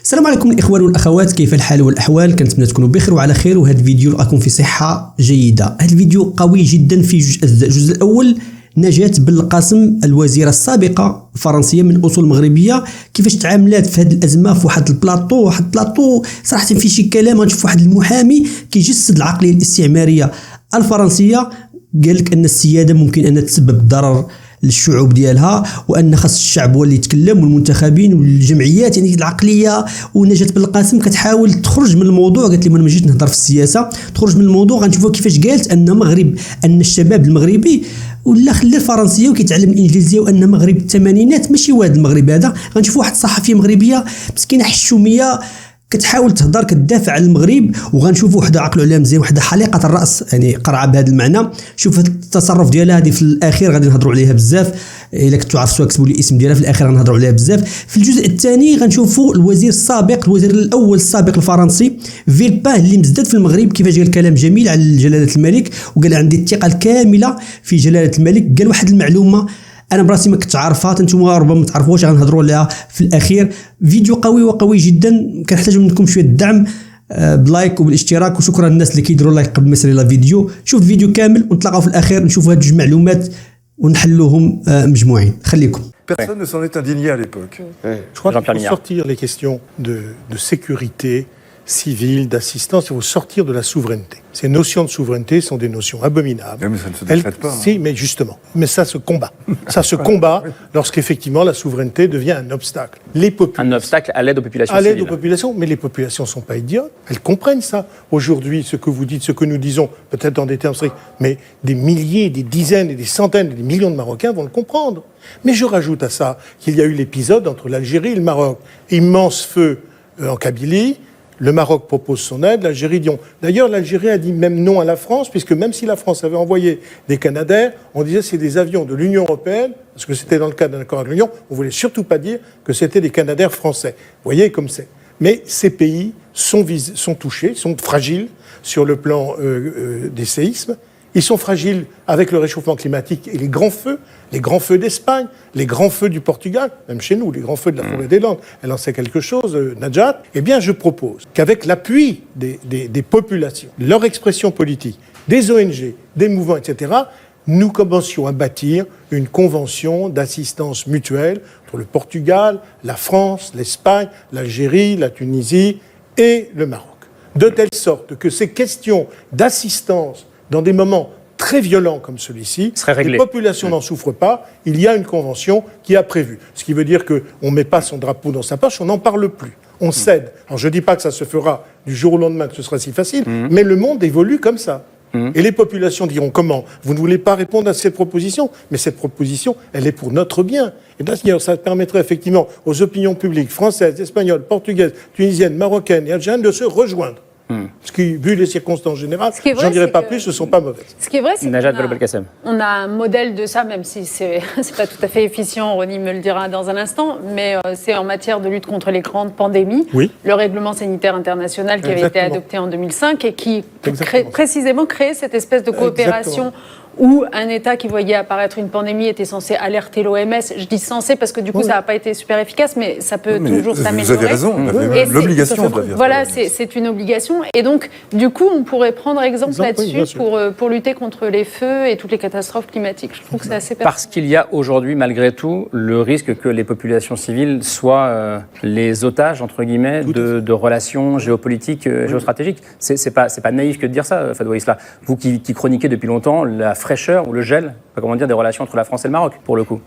السلام عليكم الاخوان والاخوات، كيف الحال والاحوال؟ كنتمنى تكونوا بخير وعلى خير. وهذا الفيديو راكم في صحه جيده. هذا الفيديو قوي جدا في جوج اجزاء. الجزء الاول نجاة بالقاسم الوزيره السابقه الفرنسيه من اصول مغربيه، كيفاش تعاملات في هذه الازمه في واحد البلاطو صراحه في شي كلام. غنشوف واحد المحامي كيجسد العقليه الاستعماريه الفرنسيه، قال لك ان السياده ممكن ان تسبب ضرر للشعوب ديالها، وان خاص الشعب هو اللي يتكلم والمنتخبين والجمعيات. يعني العقليه. ونجاة بالقاسم كتحاول تخرج من الموضوع، قالت لي انا ما جيت نهضر في السياسه، تخرج من الموضوع. غنشوفوا كيفاش قالت ان الشباب المغربي ولا خلى الفرنسيه وكيتعلم الانجليزيه، وان مغرب الثمانينات ماشي هو هذا المغرب هذا. غنشوفوا واحد الصحفيه مغربيه مسكينه حشوميه كتحاول تهضر كتدافع على المغرب، وغنشوفوا وحده عقلوا عليها مزيان، وحده حليقه الراس يعني قرعه بهذا المعنى. شوف التصرف ديالها هذه في الاخير غادي نهضروا عليها بزاف. الا كنتوا عرفتوها كتبوا لي الاسم ديالها في الاخير غنهضروا عليها بزاف. في الجزء الثاني غنشوفوا الوزير الاول السابق الفرنسي فيلبان اللي مزداد في المغرب، كيفاش قال كلام جميل على جلاله الملك، وقال عندي الثقه الكامله في جلاله الملك. قال واحد المعلومه انا براسي ما كنت عارفها، انتم ربما ما تعرفوش، غنهضروا عليها في الاخير. فيديو قوي جدا، كنحتاج منكم شويه الدعم بلايك وبالاشتراك، وشكرا للناس اللي كيديروا لايك قبل ما يصل الى الفيديو. شوف الفيديو كامل ونتلاقاو في الاخير نشوفوا هاد جوج معلومات ونحلوهم مجموعين. خليكم. Personne ne s'en est indigné à l'époque. Je crois qu'il faut sortir les questions de sécurité civile, d'assistance, il faut sortir de la souveraineté. Ces notions de souveraineté sont des notions abominables. Mais ça ne se décrète pas. Si, mais justement. Mais ça se combat. Ça se combat lorsqu'effectivement la souveraineté devient un obstacle. Un obstacle à l'aide aux populations civiles. À l'aide civiles. aux populations, mais les populations ne sont pas idiotes. Elles comprennent ça. Aujourd'hui, ce que vous dites, ce que nous disons, peut-être dans des termes stricts, mais des milliers, des dizaines et des centaines et des millions de Marocains vont le comprendre. Mais je rajoute à ça qu'il y a eu l'épisode entre l'Algérie et le Maroc. Immense feu en Kabylie. Le Maroc propose son aide, l'Algérie dit non. D'ailleurs, l'Algérie a dit même non à la France, puisque même si la France avait envoyé des Canadair, on disait c'est des avions de l'Union européenne, parce que c'était dans le cadre d'un accord avec l'Union, on ne voulait surtout pas dire que c'était des Canadair français. Vous voyez comme c'est. Mais ces pays sont touchés, sont fragiles sur le plan des séismes. Ils sont fragiles avec le réchauffement climatique et les grands feux d'Espagne, les grands feux du Portugal, même chez nous, les grands feux de la forêt des Landes. Elle en sait quelque chose, Najat. Eh bien, je propose qu'avec l'appui des populations, leur expression politique, des ONG, des mouvements, etc., nous commencions à bâtir une convention d'assistance mutuelle entre le Portugal, la France, l'Espagne, l'Algérie, la Tunisie et le Maroc. De telle sorte que ces questions d'assistance dans des moments très violents comme celui-ci, les populations n'en souffrent pas, il y a une convention qui a prévu. Ce qui veut dire qu'on ne met pas son drapeau dans sa poche, on n'en parle plus, on cède. Alors je ne dis pas que ça se fera du jour au lendemain, que ce sera si facile, mais le monde évolue comme ça. Et les populations diront comment ? Vous ne voulez pas répondre à cette proposition, mais cette proposition, elle est pour notre bien. Et d'ailleurs, ça permettrait effectivement aux opinions publiques françaises, espagnoles, portugaises, tunisiennes, marocaines et algériennes de se rejoindre. Ce qui, vu les circonstances générales, j'en dirais pas plus, ce ne sont pas mauvaises. Ce qui est vrai, c'est qu'on a un modèle de ça, même si c'est pas tout à fait efficient, Ronnie me le dira dans un instant, mais c'est en matière de lutte contre les grandes pandémies, le règlement sanitaire international qui avait été adopté en 2005 et qui précisément créait cette espèce de coopération où un État qui voyait apparaître une pandémie était censé alerter l'OMS. Je dis censé parce que du coup ça n'a pas été super efficace, mais ça peut toujours s'améliorer. Vous avez raison, l'obligation de le Voilà, c'est une obligation. Et donc, du coup, on pourrait prendre exemple là-dessus pour lutter contre les feux et toutes les catastrophes climatiques. Je trouve que c'est assez pertinent. Parce qu'il y a aujourd'hui, malgré tout, le risque que les populations civiles soient les otages, entre guillemets, de relations géopolitiques, géostratégiques. C'est pas naïf que de dire ça, Fadwa Islah. Vous qui chroniquez depuis longtemps la fraîcheur ou le gel, comment dire, des relations entre la France et le Maroc, pour le coup.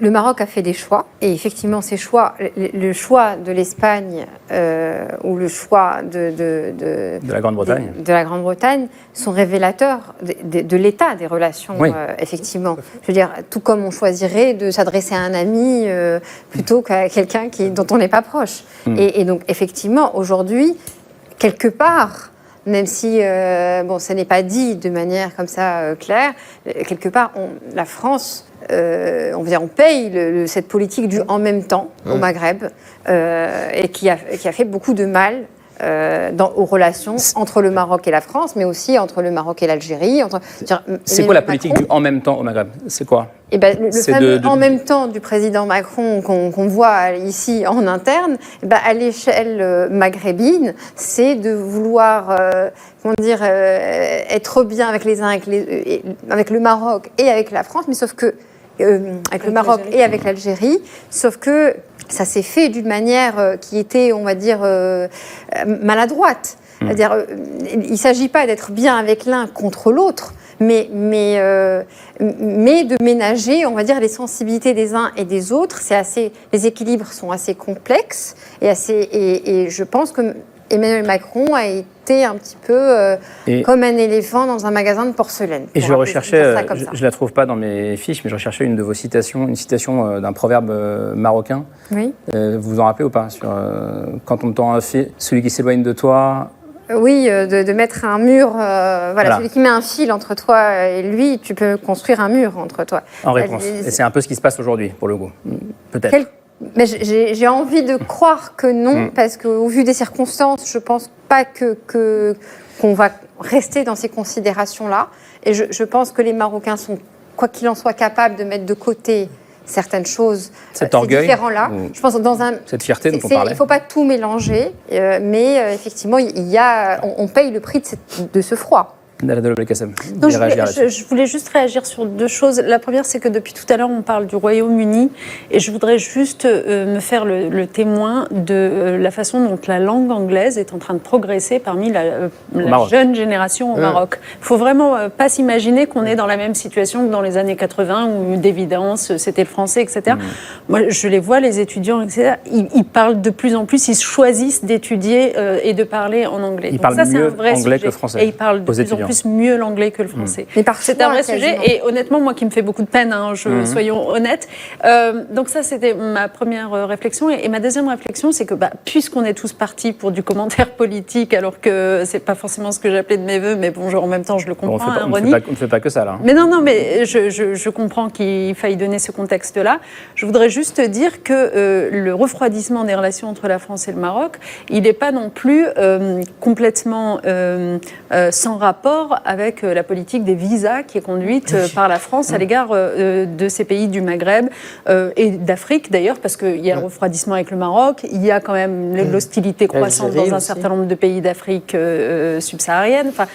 Le Maroc a fait des choix, et effectivement ces choix, le choix de l'Espagne ou le choix de la Grande-Bretagne sont révélateurs de l'état des relations, effectivement. Je veux dire, tout comme on choisirait de s'adresser à un ami plutôt qu'à quelqu'un dont on n'est pas proche. Et donc, effectivement, aujourd'hui, quelque part, même si ça n'est pas dit de manière comme ça claire, quelque part, la France, on paye cette politique du en même temps au Maghreb et qui a fait beaucoup de mal aux relations entre le Maroc et la France, mais aussi entre le Maroc et l'Algérie. C'est quoi la politique du en même temps au Maghreb? C'est quoi? Le fameux en même temps du président Macron qu'on voit ici en interne, à l'échelle maghrébine, c'est de vouloir être bien avec les uns, avec le Maroc et avec la France, mais sauf que avec le Maroc et avec l'Algérie, sauf que ça s'est fait d'une manière qui était, on va dire, maladroite. C'est-à-dire, il ne s'agit pas d'être bien avec l'un contre l'autre, mais de ménager, on va dire, les sensibilités des uns et des autres. Les équilibres sont assez complexes et je pense que Emmanuel Macron a été un petit peu comme un éléphant dans un magasin de porcelaine. Et je recherchais, je la trouve pas dans mes fiches, mais je recherchais une de vos citations, une citation d'un proverbe marocain. Oui. Vous vous en rappelez ou pas quand on tend un fil, celui qui s'éloigne de toi. Oui, de mettre un mur, voilà, celui qui met un fil entre toi et lui, tu peux construire un mur entre toi. En réponse. Et c'est un peu ce qui se passe aujourd'hui, pour le coup. Peut-être. Mais j'ai envie de croire que non, parce qu'au vu des circonstances, je ne pense pas qu'on va rester dans ces considérations-là. Et je pense que les Marocains sont, quoi qu'il en soit, capables de mettre de côté certaines choses, cet orgueil, différents-là. Je pense cette fierté dont on parlait. Il ne faut pas tout mélanger, mais effectivement, on paye le prix de ce froid. Je voulais juste réagir sur deux choses. La première, c'est que depuis tout à l'heure, on parle du Royaume-Uni et je voudrais juste me faire le témoin de la façon dont la langue anglaise est en train de progresser parmi la jeune génération au Maroc. Il ne faut vraiment pas s'imaginer qu'on est dans la même situation que dans les années 80 où d'évidence c'était le français, etc. Moi, je les vois, les étudiants, etc. Ils parlent de plus en plus, ils choisissent d'étudier et de parler en anglais. Ils parlent mieux anglais que français. Et ils parlent de plus en plus mieux l'anglais que le français. C'est un vrai sujet et honnêtement, moi qui me fait beaucoup de peine, soyons honnêtes. Donc ça, c'était ma première réflexion. Et ma deuxième réflexion, c'est que puisqu'on est tous partis pour du commentaire politique, alors que c'est pas forcément ce que j'appelais de mes voeux, mais bon, en même temps, je le comprends. On ne fait pas que ça, là. Mais non, mais je comprends qu'il faille donner ce contexte-là. Je voudrais juste dire que le refroidissement des relations entre la France et le Maroc, il n'est pas non plus complètement sans rapport avec la politique des visas qui est conduite par la France à l'égard de ces pays du Maghreb et d'Afrique d'ailleurs, parce qu'il y a le refroidissement avec le Maroc, il y a quand même l'hostilité croissante dans un certain nombre de pays d'Afrique subsaharienne. Enfin,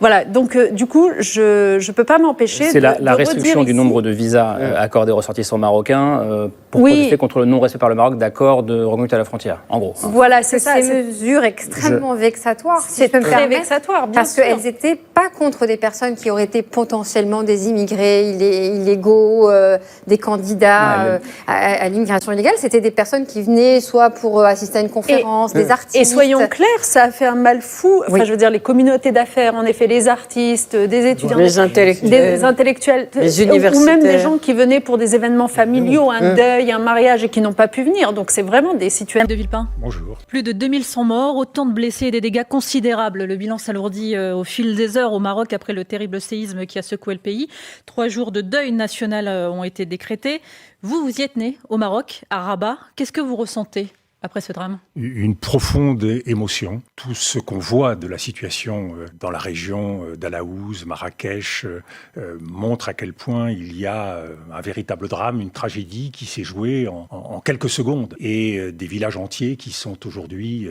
voilà, donc du coup, je ne peux pas m'empêcher de la restriction du nombre de visas accordés aux ressortissants marocains pour protester contre le non-respect par le Maroc d'accords de reconduite à la frontière, en gros. Voilà, c'est ça. Ces mesures extrêmement vexatoires, c'est très vexatoire, bien parce qu'elles n'étaient pas contre des personnes qui auraient été potentiellement des immigrés illégaux, des candidats à l'immigration illégale. C'était des personnes qui venaient soit pour assister à une conférence, des artistes. Et soyons clairs, ça a fait un mal fou. Enfin, je veux dire, les communautés d'affaires, en effet, les artistes, des étudiants, des intellectuels, les universitaires, ou même des gens qui venaient pour des événements familiaux, un deuil, un mariage et qui n'ont pas pu venir. Donc c'est vraiment des situations. De Villepin. Bonjour. Plus de 2100 morts, autant de blessés et des dégâts considérables. Le bilan s'alourdit au fil des heures au Maroc après le terrible séisme qui a secoué le pays. 3 jours de deuil national ont été décrétés. Vous y êtes né au Maroc, à Rabat. Qu'est-ce que vous ressentez après ce drame? Une profonde émotion. Tout ce qu'on voit de la situation dans la région d'Alaouz, Marrakech, montre à quel point il y a un véritable drame, une tragédie qui s'est jouée en quelques secondes et des villages entiers qui sont aujourd'hui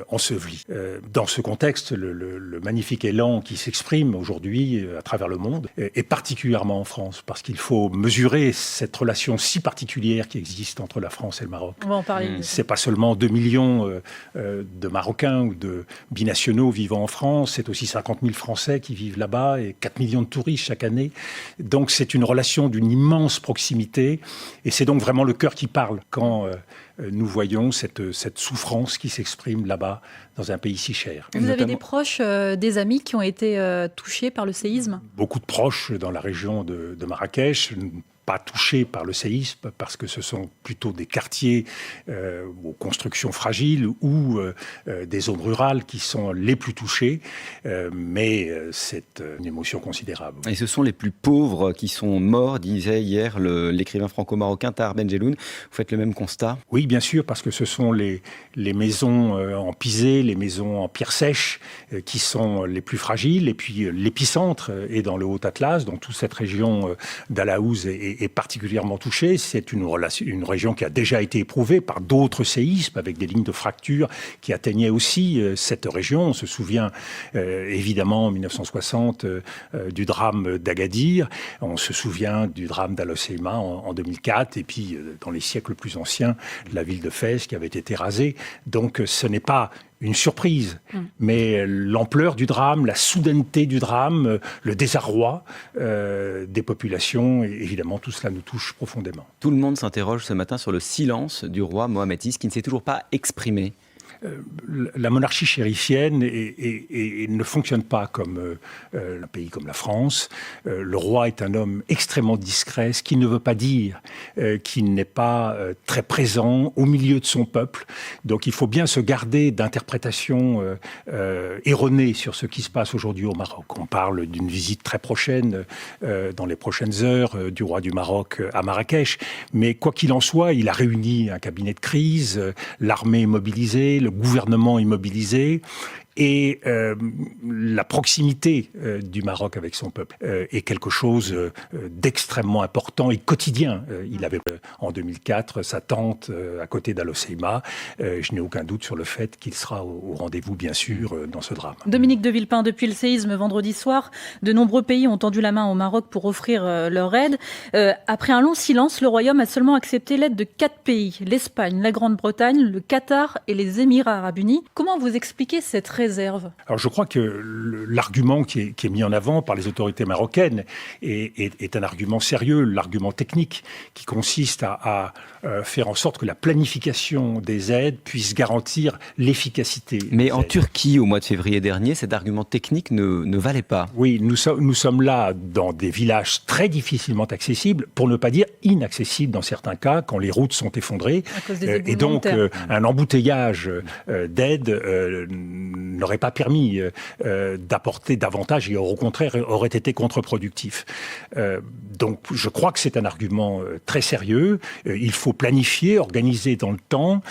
ensevelis. Dans ce contexte, le magnifique élan qui s'exprime aujourd'hui à travers le monde, et particulièrement en France, parce qu'il faut mesurer cette relation si particulière qui existe entre la France et le Maroc. On va en parler. C'est pas seulement 2 millions de Marocains ou de binationaux vivant en France, c'est aussi 50 000 Français qui vivent là-bas et 4 millions de touristes chaque année. Donc c'est une relation d'une immense proximité et c'est donc vraiment le cœur qui parle quand nous voyons cette souffrance qui s'exprime là-bas dans un pays si cher. Vous avez des proches, des amis qui ont été touchés par le séisme? Beaucoup de proches dans la région de Marrakech. pas touchés par le séisme parce que ce sont plutôt des quartiers aux constructions fragiles ou des zones rurales qui sont les plus touchées, mais c'est une émotion considérable. Et ce sont les plus pauvres qui sont morts, disait hier l'écrivain franco-marocain Tahar Benjelloun. Vous faites le même constat ? Oui, bien sûr, parce que ce sont les maisons en pisé, les maisons en pierre sèche qui sont les plus fragiles, et puis l'épicentre est dans le Haut-Atlas, donc toute cette région d'Alaouz est particulièrement touchée. C'est une région qui a déjà été éprouvée par d'autres séismes avec des lignes de fracture qui atteignaient aussi cette région. On se souvient évidemment en 1960 du drame d'Agadir, on se souvient du drame d'Al-Hoceima en 2004, et puis dans les siècles plus anciens, la ville de Fès qui avait été rasée. Donc ce n'est pas une surprise, mais l'ampleur du drame, la soudaineté du drame, le désarroi des populations, évidemment, tout cela nous touche profondément. Tout le monde s'interroge ce matin sur le silence du roi Mohamed VI qui ne s'est toujours pas exprimé. La monarchie chérifienne ne fonctionne pas comme un pays comme la France. Le roi est un homme extrêmement discret, ce qui ne veut pas dire qu'il n'est pas très présent au milieu de son peuple. Donc il faut bien se garder d'interprétations erronées sur ce qui se passe aujourd'hui au Maroc. On parle d'une visite très prochaine, dans les prochaines heures, du roi du Maroc à Marrakech. Mais quoi qu'il en soit, il a réuni un cabinet de crise, l'armée est mobilisée, le gouvernement immobilisé, et la proximité du Maroc avec son peuple est quelque chose d'extrêmement important et quotidien. Il avait en 2004 sa tante à côté d'Al-Hoceima. Je n'ai aucun doute sur le fait qu'il sera au rendez-vous, bien sûr, dans ce drame. Dominique de Villepin, depuis le séisme vendredi soir, de nombreux pays ont tendu la main au Maroc pour offrir leur aide. Après un long silence, le Royaume a seulement accepté l'aide de 4 pays, l'Espagne, la Grande-Bretagne, le Qatar et les Émirats arabes unis. Comment vous expliquez cette réserve ? Alors je crois que l'argument qui est mis en avant par les autorités marocaines est un argument sérieux, l'argument technique qui consiste à faire en sorte que la planification des aides puisse garantir l'efficacité. Mais en Turquie, au mois de février dernier, cet argument technique ne valait pas. Oui, nous sommes là dans des villages très difficilement accessibles, pour ne pas dire inaccessibles dans certains cas, quand les routes sont effondrées. Et donc un embouteillage d'aide n'aurait pas permis d'apporter davantage et au contraire aurait été contre-productif. Donc je crois que c'est un argument très sérieux. Il faut planifier, organiser dans le temps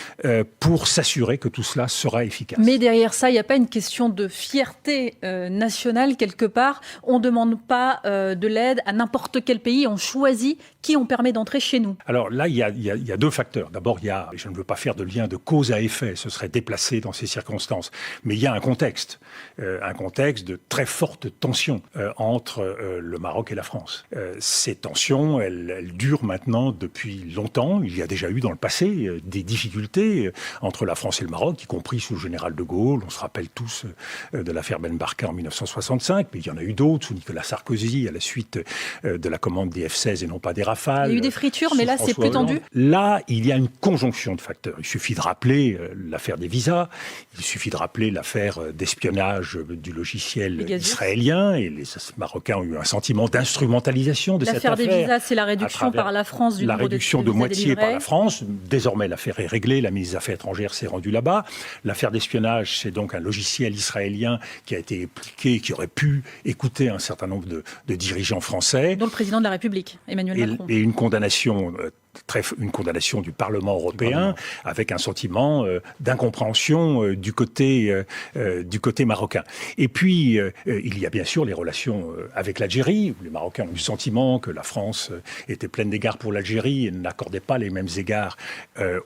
pour s'assurer que tout cela sera efficace. Mais derrière ça, il n'y a pas une question de fierté nationale quelque part. On ne demande pas de l'aide à n'importe quel pays. On choisit qui on permet d'entrer chez nous. Alors là, il y a 2 facteurs. D'abord, je ne veux pas faire de lien de cause à effet. Ce serait déplacé dans ces circonstances. Mais il y a un contexte de très forte tension entre le Maroc et la France. Ces tensions, elles durent maintenant depuis longtemps. Il y a déjà eu dans le passé des difficultés entre la France et le Maroc, y compris sous le général de Gaulle. On se rappelle tous de l'affaire Ben Barka en 1965, mais il y en a eu d'autres, sous Nicolas Sarkozy, à la suite de la commande des F-16 et non pas des Rafales. Il y a eu des fritures, mais là, c'est plus tendu. Là, il y a une conjonction de facteurs. Il suffit de rappeler l'affaire des visas, il suffit de rappeler l'affaire d'espionnage du logiciel israélien, et les Marocains ont eu un sentiment d'instrumentalisation de cette affaire. L'affaire des visas, c'est la réduction par la France du nombre de réduction de moitié par la France. Désormais, l'affaire est réglée, la ministre des Affaires étrangères s'est rendue là-bas. L'affaire d'espionnage, c'est donc un logiciel israélien qui a été appliqué, qui aurait pu écouter un certain nombre de dirigeants français. Dont le président de la République, Emmanuel Macron. Et une condamnation du Parlement européen avec un sentiment d'incompréhension du côté marocain. Et puis, il y a bien sûr les relations avec l'Algérie. Les Marocains ont eu le sentiment que la France était pleine d'égards pour l'Algérie et n'accordait pas les mêmes égards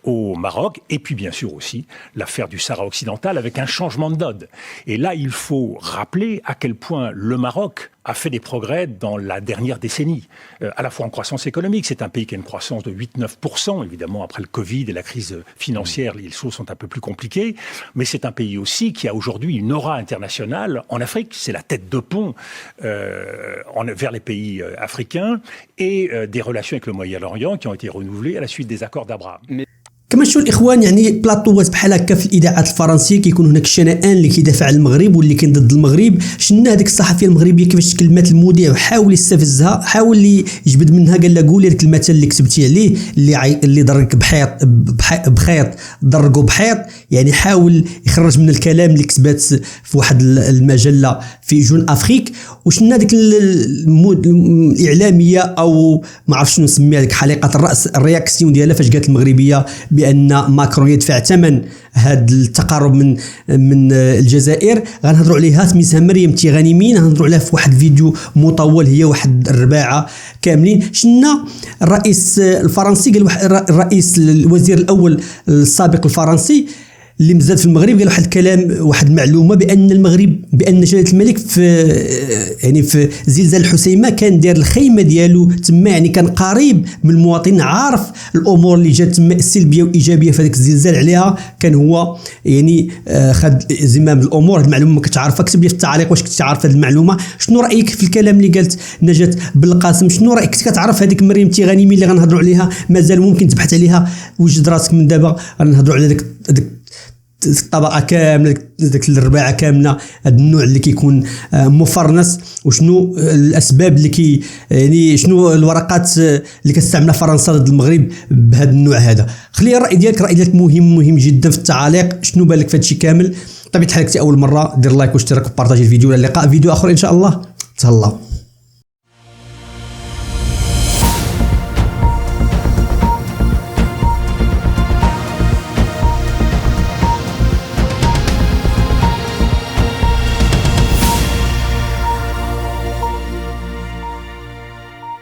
au Maroc. Et puis, bien sûr aussi, l'affaire du Sahara occidental avec un changement de donne. Et là, il faut rappeler à quel point le Maroc a fait des progrès dans la dernière décennie, à la fois en croissance économique. C'est un pays qui a une croissance de 8-9%. Évidemment, après le Covid et la crise financière, les choses sont un peu plus compliquées. Mais c'est un pays aussi qui a aujourd'hui une aura internationale en Afrique. C'est la tête de pont vers les pays africains et des relations avec le Moyen-Orient qui ont été renouvelées à la suite des accords d'Abraham. كما نشوفوا الاخوان يعني بلاطوات بحال هكا في الاذاعات الفرنسيه كيكون هناك شنآن اللي كيدافع على المغرب واللي كاين ضد المغرب. شفنا هذيك الصحفيه المغربيه كيفاش كلمات المذيع وحاول يستفزها، حاول يجبد منها، قال لها قولي لك المثل اللي كتبتي عليه اللي ضرك بخيط ضرقوا بحيط، يعني حاول يخرج من الكلام اللي كتبات في واحد المجله في جون افريك. وشفنا ديك الاعلاميه او ما عرفتش شنو نسميها ديك حلقه الراس الرياكسيون ديالها فاش قالت المغربيه بان ماكرون يدفع ثمن هذا التقرب من الجزائر. غنهضروا عليها سميتها مريم تيغانيمين، غنهضروا عليها في واحد الفيديو مطول هي واحد الرباعه كاملين. شفنا الرئيس الفرنسي قال الرئيس الوزير الاول السابق الفرنسي اللي مزاد في المغرب قال واحد الكلام، واحد المعلومه بان المغرب، بان جلاله الملك في زلزال الحسيمه كان داير الخيمه ديالو تما، يعني كان قريب من المواطن، عارف الامور اللي جات تما السلبيه والايجابيه في هذاك الزلزال عليها، كان هو يعني خد زمام الامور. هذه المعلومه ما كنتش عارفها، كتب لي في التعليق واش كنت عارف هذه المعلومه. شنو رايك في الكلام اللي قالت نجاة بالقاسم؟ شنو رايك كنت كتعرف هذيك مريم تيغانيمي اللي غنهضروا عليها؟ مازال ممكن تبحث عليها، وجد راسك من دابا غنهضروا على ديك الطبقه كامله، ديك الرباعه كامله، هذا النوع اللي كيكون مفرنس، وشنو الاسباب اللي يعني شنو الورقات اللي كتستعملها فرنسا ضد المغرب بهذا النوع هذا. خلي الراي ديالك مهم جدا في التعاليق. شنو بالك في هذا الشيء كامل؟ طبيعه الحال كنتي اول مره دير لايك واشتراك وبارطاجي الفيديو. الى اللقاء فيديو اخر ان شاء الله. تهلاو.